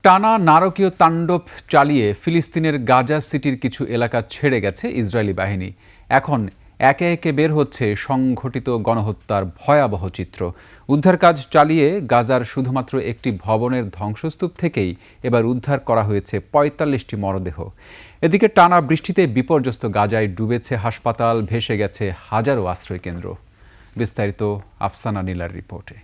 টানা নারকীয় তাণ্ডব চালিয়ে ফিলিস্তিনের গাজা সিটির কিছু এলাকা ছেড়ে গেছে ইসরায়েলি বাহিনী। এখন একে একে বের হচ্ছে সংঘটিত গণহত্যার ভয়াবহ চিত্র। উদ্ধার কাজ চালিয়ে গাজার শুধুমাত্র একটি ভবনের ধ্বংসস্তূপ থেকেই এবার উদ্ধার করা হয়েছে ৪৫টি মরদেহ। এদিকে টানা বৃষ্টিতে বিপর্যস্ত গাজায় ডুবেছে হাসপাতাল, ভেসে গেছে হাজারো আশ্রয়কেন্দ্র। বিস্তারিত আফসানা নীলার রিপোর্টে।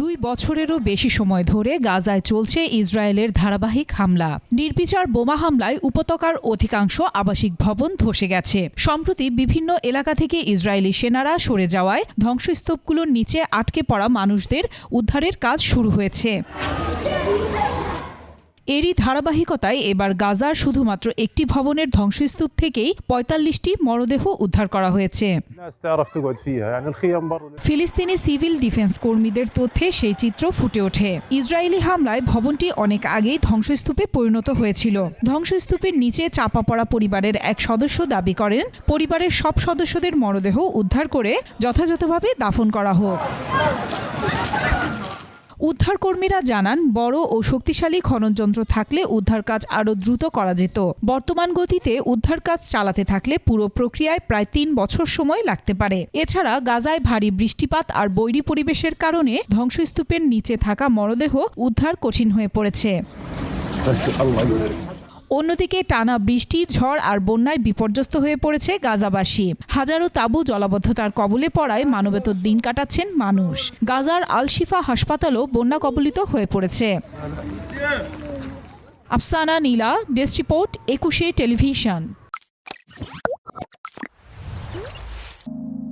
দুই বছরেরও বেশি সময় ধরে গাজায় চলছে ইসরায়েলের ধারাবাহিক হামলা। নির্বিচার বোমা হামলায় উপত্যকার অধিকাংশ আবাসিক ভবন ধসে গেছে। সম্প্রতি বিভিন্ন এলাকা থেকে ইসরায়েলি সেনারা সরে যাওয়ায় ধ্বংসস্তূপগুলোর নিচে আটকে পড়া মানুষদের উদ্ধারের কাজ শুরু হয়েছে। এরই ধারাবাহিকতায় এবার গাজার শুধুমাত্র একটি ভবনের ধ্বংসস্তূপ থেকেই ৪৫টি মরদেহ উদ্ধার করা হয়েছে। ফিলিস্তিনি সিভিল ডিফেন্স কর্মীদের তথ্যে সেই চিত্র ফুটে ওঠে। ইসরায়েলি হামলায় ভবনটি অনেক আগেই ধ্বংসস্তূপে পরিণত হয়েছিল। ধ্বংসস্তূপের নিচে চাপা পড়া পরিবারের এক সদস্য দাবি করেন, পরিবারের সব সদস্যদের মরদেহ উদ্ধার করে যথাযথভাবে দাফন করা হোক। উদ্ধারকর্মীরা জানান, বড় ও শক্তিশালী খননযন্ত্র থাকলে উদ্ধার কাজ আরও দ্রুত করা যেত। বর্তমান গতিতে উদ্ধার কাজ চালাতে থাকলে পুরো প্রক্রিয়ায় প্রায় ৩ বছর সময় লাগতে পারে। এছাড়া গাজায় ভারী বৃষ্টিপাত আর বৈরী পরিবেশের কারণে ধ্বংসস্তূপের নিচে থাকা মরদেহ উদ্ধার কঠিন হয়ে পড়েছে। অন্যদিকে টানা বৃষ্টি, ঝড় আর বন্যায় বিপর্যস্ত হয়ে পড়েছে গাজাবাসী। হাজারো তাঁবু জলাবদ্ধতার কবলে পড়ায় মানবেতর দিন কাটাচ্ছেন মানুষ। গাজার আল শিফা হাসপাতালও বন্যা কবলিত হয়ে পড়েছে। আফসানা নীলা, ডেস্ক রিপোর্ট, ২১ টেলিভিশন।